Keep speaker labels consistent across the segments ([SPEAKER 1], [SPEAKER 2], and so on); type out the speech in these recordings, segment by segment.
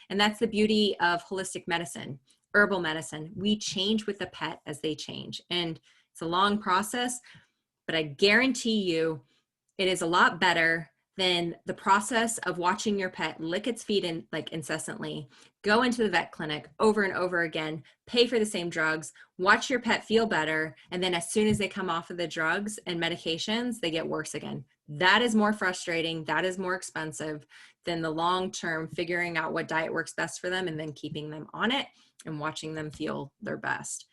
[SPEAKER 1] And that's the beauty of holistic medicine, herbal medicine. We change with the pet as they change. And it's a long process, but I guarantee you it is a lot better than the process of watching your pet lick its feet in like incessantly, go into the vet clinic over and over again, pay for the same drugs, watch your pet feel better, and then as soon as they come off of the drugs and medications, they get worse again. That is more frustrating. That is more expensive than the long-term figuring out what diet works best for them and then keeping them on it and watching them feel their best.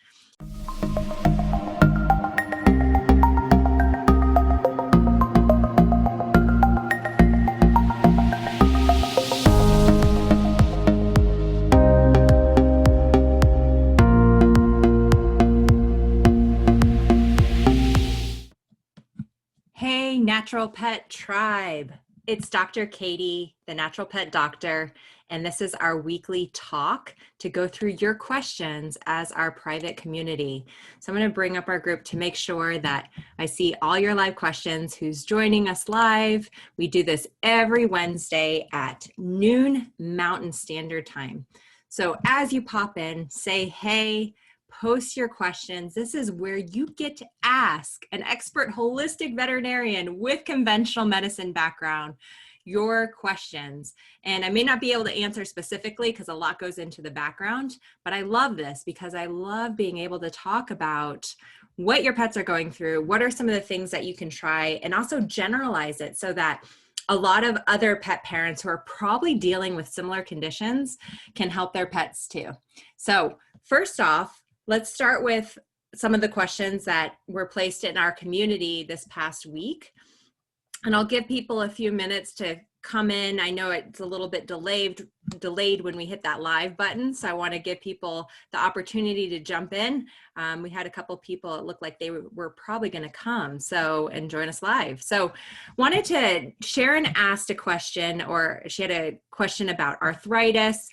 [SPEAKER 1] Hey, Natural Pet Tribe. It's Dr. Katie, the Natural Pet Doctor, and this is our weekly talk to go through your questions as our private community. So I'm going to bring up our group to make sure that I see all your live questions, who's joining us live. We do this every Wednesday at noon Mountain Standard Time. So as you pop in, say hey, post your questions. This is where you get to ask an expert holistic veterinarian with conventional medicine background your questions. And I may not be able to answer specifically because a lot goes into the background, but I love this because I love being able to talk about what your pets are going through, what are some of the things that you can try, and also generalize it so that a lot of other pet parents who are probably dealing with similar conditions can help their pets too. So first off, let's start with some of the questions that were placed in our community this past week. And I'll give people a few minutes to come in. I know it's a little bit delayed when we hit that live button. So I want to give people the opportunity to jump in. We had a couple people, it looked like they were probably going to come and join us live. So wanted to, Sharon asked a question, or she had a question about arthritis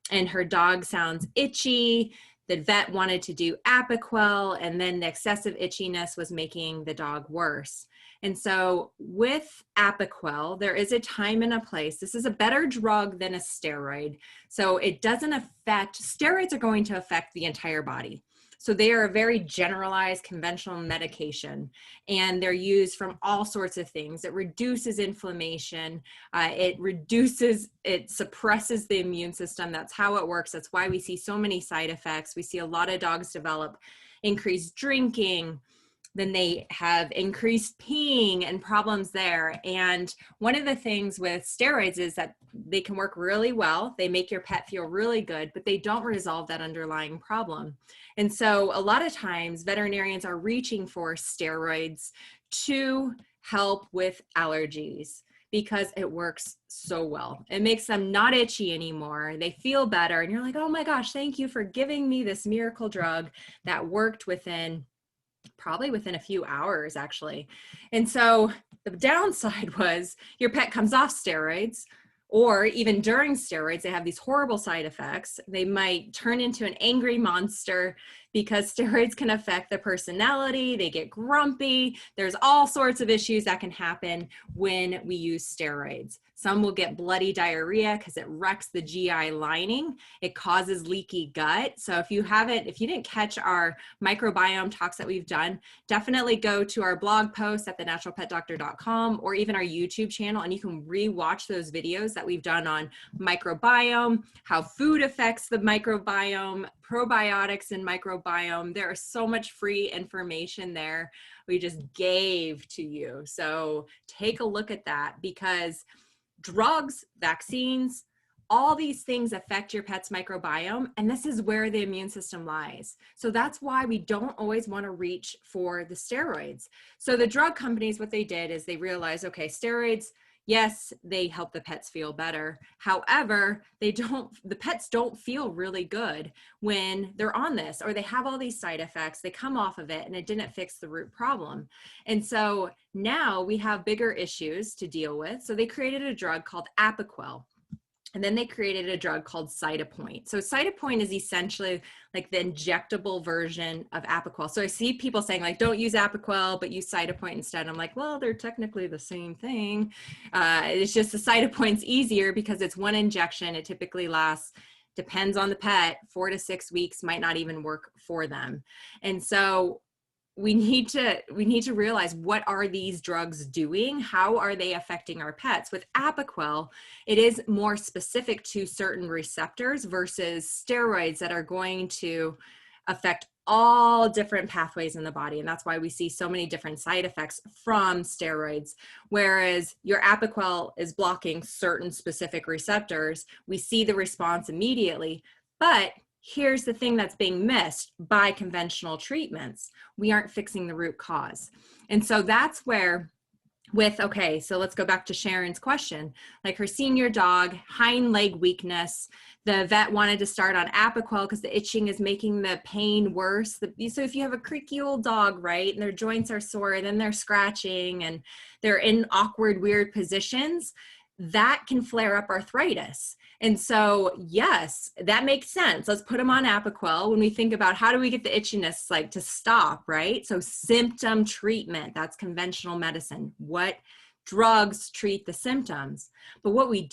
[SPEAKER 1] and her dog sounds itchy. The vet wanted to do Apoquel, and then the excessive itchiness was making the dog worse. And so with Apoquel, there is a time and a place. This is a better drug than a steroid. So it doesn't affect, steroids are going to affect the entire body. So they are a very generalized conventional medication, and they're used from all sorts of things. It reduces inflammation. It suppresses the immune system. That's how it works. That's why we see so many side effects. We see a lot of dogs develop increased drinking. Then they have increased peeing and problems there. And one of the things with steroids is that they can work really well. They make your pet feel really good, but they don't resolve that underlying problem. And so a lot of times veterinarians are reaching for steroids to help with allergies because it works so well. It makes them not itchy anymore. They feel better. And you're like, oh my gosh, thank you for giving me this miracle drug that worked probably within a few hours, actually. And so the downside was your pet comes off steroids, or even during steroids, they have these horrible side effects. They might turn into an angry monster because steroids can affect the personality. They get grumpy. There's all sorts of issues that can happen when we use steroids. Some will get bloody diarrhea because it wrecks the GI lining. It causes leaky gut. So if you didn't catch our microbiome talks that we've done, definitely go to our blog post at thenaturalpetdoctor.com or even our YouTube channel, and you can re-watch those videos that we've done on microbiome, how food affects the microbiome, probiotics and microbiome. There is so much free information there we just gave to you. So take a look at that, because drugs, vaccines, all these things affect your pet's microbiome, and this is where the immune system lies. So that's why we don't always want to reach for the steroids. So the drug companies, what they did is they realized, okay, steroids, yes, they help the pets feel better. However, the pets don't feel really good when they're on this, or they have all these side effects, they come off of it, and it didn't fix the root problem. And so now we have bigger issues to deal with. So they created a drug called Apoquel. And then they created a drug called Cytopoint. So Cytopoint is essentially like the injectable version of Apoquel. So I see people saying like, don't use Apoquel, but use Cytopoint instead. I'm like, well, they're technically the same thing. It's just the Cytopoint's easier because it's one injection. It typically lasts, depends on the pet, 4 to 6 weeks, might not even work for them. And so we need to realize, what are these drugs doing? How are they affecting our pets? With Apoquel, it is more specific to certain receptors versus steroids that are going to affect all different pathways in the body. And that's why we see so many different side effects from steroids. Whereas your Apoquel is blocking certain specific receptors. We see the response immediately, but here's the thing that's being missed by conventional treatments. We aren't fixing the root cause. And so that's where okay, so let's go back to Sharon's question. Like her senior dog, hind leg weakness. The vet wanted to start on Apoquel because the itching is making the pain worse. So if you have a creaky old dog, right, and their joints are sore, then they're scratching and they're in awkward, weird positions, that can flare up arthritis. And so, yes, that makes sense. Let's put them on Apoquel when we think about how do we get the itchiness like to stop, right? So symptom treatment, that's conventional medicine. What drugs treat the symptoms? But what we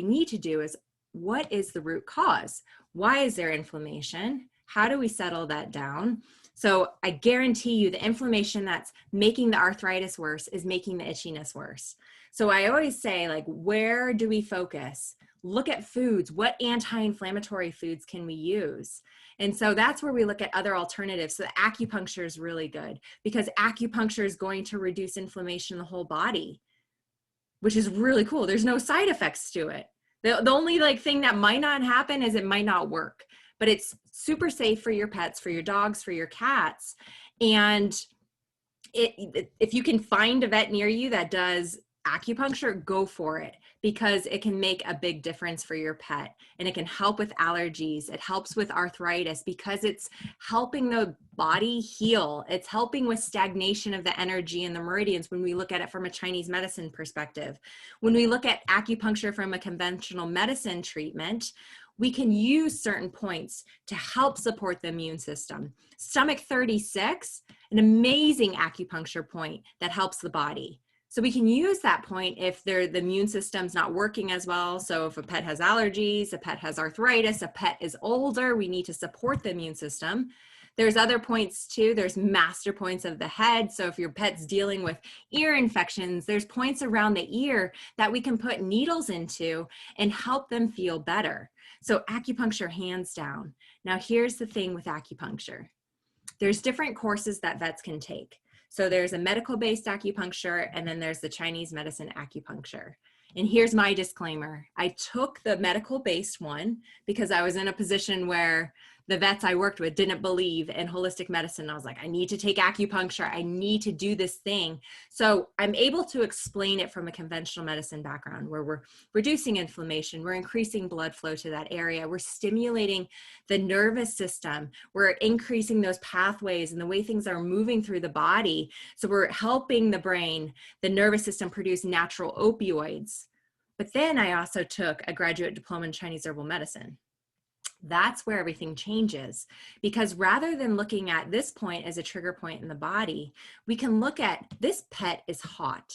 [SPEAKER 1] need to do is, what is the root cause? Why is there inflammation? How do we settle that down? So I guarantee you the inflammation that's making the arthritis worse is making the itchiness worse. So I always say, like, where do we focus? Look at foods. What anti-inflammatory foods can we use? And so that's where we look at other alternatives. So the acupuncture is really good because acupuncture is going to reduce inflammation in the whole body, which is really cool. There's no side effects to it. The only like thing that might not happen is it might not work, but it's super safe for your pets, for your dogs, for your cats. And if you can find a vet near you that does acupuncture, go for it, because it can make a big difference for your pet, and it can help with allergies. It helps with arthritis because it's helping the body heal. It's helping with stagnation of the energy in the meridians when we look at it from a Chinese medicine perspective. When we look at acupuncture from a conventional medicine treatment, we can use certain points to help support the immune system. Stomach 36, an amazing acupuncture point that helps the body. So we can use that point if the immune system's not working as well. So if a pet has allergies, a pet has arthritis, a pet is older, we need to support the immune system. There's other points too. There's master points of the head. So if your pet's dealing with ear infections, there's points around the ear that we can put needles into and help them feel better. So acupuncture, hands down. Now here's the thing with acupuncture. There's different courses that vets can take. So there's a medical-based acupuncture, and then there's the Chinese medicine acupuncture. And here's my disclaimer. I took the medical-based one because I was in a position where the vets I worked with didn't believe in holistic medicine. I was like, I need to take acupuncture. I need to do this thing. So I'm able to explain it from a conventional medicine background where we're reducing inflammation, we're increasing blood flow to that area, we're stimulating the nervous system, we're increasing those pathways and the way things are moving through the body. So we're helping the brain, the nervous system produce natural opioids. But then I also took a graduate diploma in Chinese herbal medicine. That's where everything changes, because rather than looking at this point as a trigger point in the body, we can look at this pet is hot.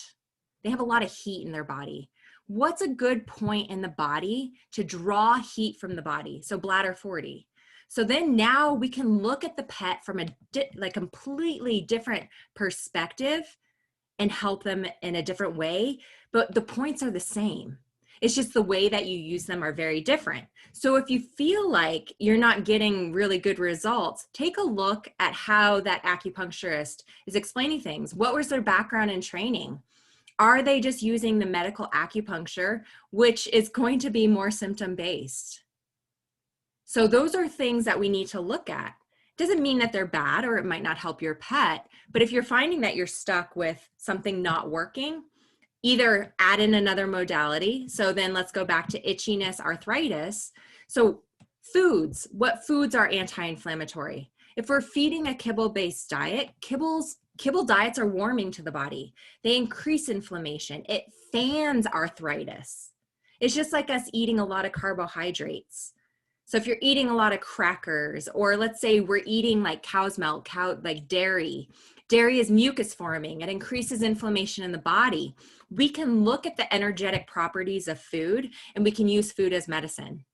[SPEAKER 1] They have a lot of heat in their body. What's a good point in the body to draw heat from the body? So bladder 40. So then now we can look at the pet from a completely different perspective and help them in a different way, but the points are the same. It's just the way that you use them are very different. So if you feel like you're not getting really good results, take a look at how that acupuncturist is explaining things. What was their background and training? Are they just using the medical acupuncture, which is going to be more symptom-based? So those are things that we need to look at. Doesn't mean that they're bad or it might not help your pet, but if you're finding that you're stuck with something not working, either add in another modality. So then let's go back to itchiness, arthritis. So foods, what foods are anti-inflammatory? If we're feeding a kibble-based diet, kibble diets are warming to the body. They increase inflammation. It fans arthritis. It's just like us eating a lot of carbohydrates. So if you're eating a lot of crackers, or let's say we're eating like cow's milk, like dairy. Dairy is mucus forming. It increases inflammation in the body. We can look at the energetic properties of food, and we can use food as medicine.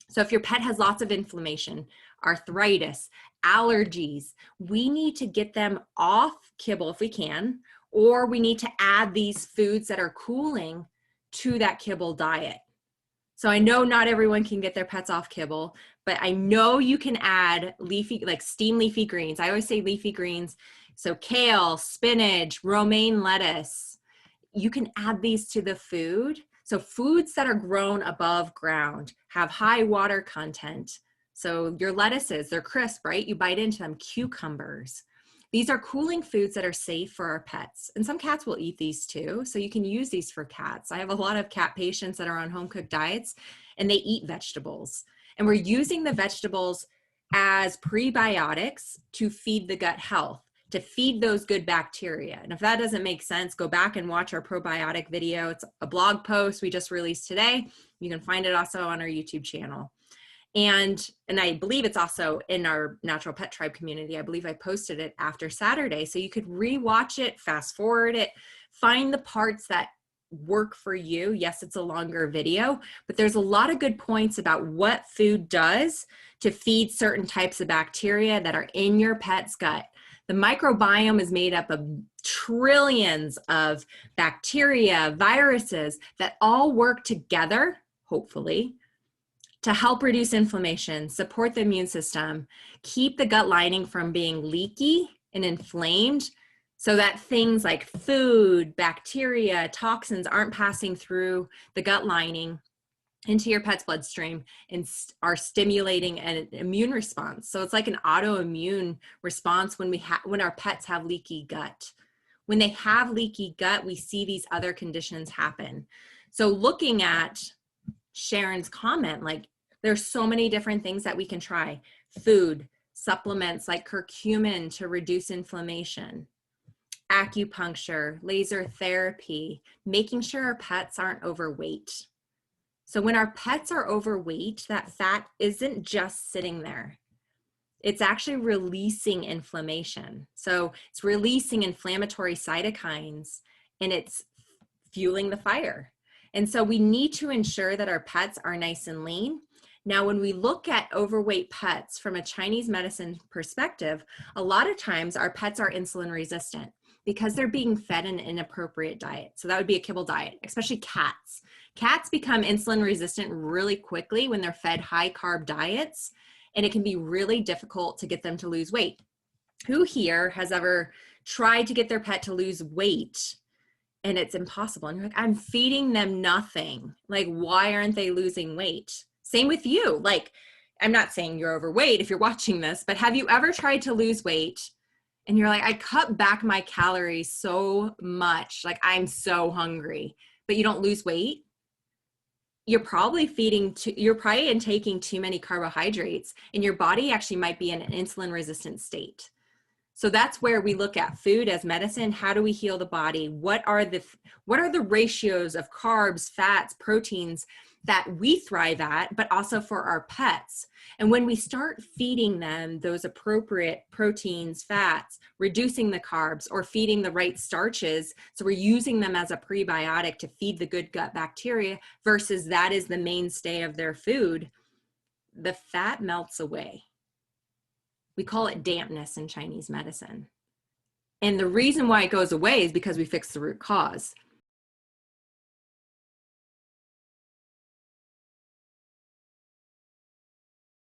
[SPEAKER 1] So if your pet has lots of inflammation, arthritis, allergies, we need to get them off kibble if we can, or we need to add these foods that are cooling to that kibble diet. So I know not everyone can get their pets off kibble, but I know you can add leafy, like steamed leafy greens. I always say leafy greens. So kale, spinach, romaine lettuce, you can add these to the food. So foods that are grown above ground have high water content. So your lettuces, they're crisp, right? You bite into them. Cucumbers. These are cooling foods that are safe for our pets. And some cats will eat these too. So you can use these for cats. I have a lot of cat patients that are on home cooked diets, and they eat vegetables. And we're using the vegetables as prebiotics to feed the gut health, to feed those good bacteria. And if that doesn't make sense, go back and watch our probiotic video. It's a blog post we just released today. You can find it also on our YouTube channel. And I believe it's also in our Natural Pet Tribe community. I believe I posted it after Saturday. So you could rewatch it, fast forward it, find the parts that work for you. Yes, it's a longer video, but there's a lot of good points about what food does to feed certain types of bacteria that are in your pet's gut. The microbiome is made up of trillions of bacteria, viruses that all work together, hopefully, to help reduce inflammation, support the immune system, keep the gut lining from being leaky and inflamed, so that things like food, bacteria, toxins aren't passing through the gut lining into your pet's bloodstream and are stimulating an immune response. So it's like an autoimmune response when our pets have leaky gut. When they have leaky gut, we see these other conditions happen. So looking at Sharon's comment, like there's so many different things that we can try. Food, supplements like curcumin to reduce inflammation, acupuncture, laser therapy, making sure our pets aren't overweight. So when our pets are overweight, that fat isn't just sitting there. It's actually releasing inflammation. So it's releasing inflammatory cytokines, and it's fueling the fire. And so we need to ensure that our pets are nice and lean. Now, when we look at overweight pets from a Chinese medicine perspective, a lot of times our pets are insulin resistant because they're being fed an inappropriate diet. So that would be a kibble diet, especially cats. Cats become insulin resistant really quickly when they're fed high carb diets, and it can be really difficult to get them to lose weight. Who here has ever tried to get their pet to lose weight and it's impossible? And you're like, I'm feeding them nothing. Like, why aren't they losing weight? Same with you. Like, I'm not saying you're overweight if you're watching this, but have you ever tried to lose weight and you're like, I cut back my calories so much, like I'm so hungry, but you don't lose weight? You're probably intaking too many carbohydrates, and your body actually might be in an insulin resistant state. So that's where we look at food as medicine. How do we heal the body? What are the ratios of carbs, fats, proteins that we thrive at, but also for our pets? And when we start feeding them those appropriate proteins, fats, reducing the carbs, or feeding the right starches, so we're using them as a prebiotic to feed the good gut bacteria versus that is the mainstay of their food, the fat melts away. We call it dampness in Chinese medicine. And the reason why it goes away is because we fix the root cause.